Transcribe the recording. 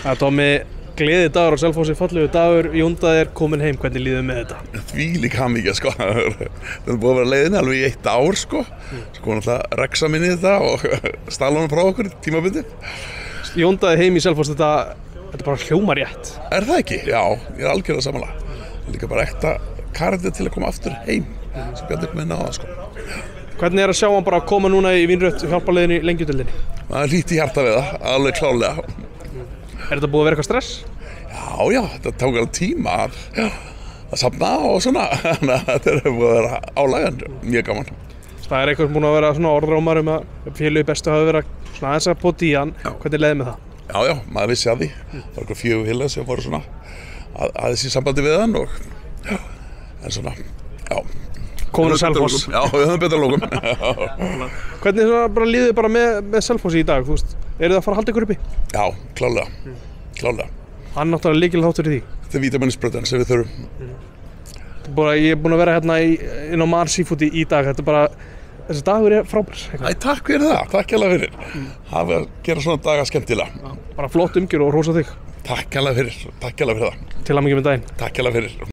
Það Tommi, gleði dagur á Selfossi, fallegu dagur, Jóndað er komin heim, hvernig líður með þetta? Þvílík hamingja sko, það er búið að vera leiðinni alveg í 1 ár sko, sko náttúrulega reksa minni í þetta og stala honum frá okkur tímabundið. Jóndað er heim í Selfoss, þetta bara hljómar rétt. Er það ekki? Já, ég er algjörlega samanlega. Líka bara ekta karakter til að koma aftur heim, sem Bjarni kom inn á það sko. Hvernig að sjá hann bara koma núna í Vínrött hjálparleiðinni í Lengjudeildinni? Það er lítið hjarta við það, alveg klárlega. Er þetta búið að vera eitthvað stress? Já, þetta tók alveg tíma að safna og svona, þannig að þetta er búið að vera álægan, mjög gaman. Það er eitthvað búin að vera svona orðrómar að félög bestu hafi verið svona aðeins að pota í hann, hvernig leiði með það? Já, maður vissi að því, það var eitthvað 4 félag sem voru svona aðeins í sambandi við hann og en svona, komin á Selfoss. Já, við höfum betra lókum. Hvernig bara líður bara með Selfossi í dag, þú veist, eru það að fara að halda ykkur uppi? Já, klárlega. Hann náttúrulega líkilega þáttur í því. Þetta er vítamínsbrautin sem við þurfum. Ég er búin að vera hérna inn á Mar Seafood í dag, þetta er bara, þessi dagur er frábær. Takk fyrir það, takk hérlega fyrir. Hafa að gera svona daga skemmtilega. Bara flott umgjörð og hrósa þig. Takk hérlega fyrir það. Til hamingju með daginn. Takk hérlega fyrir.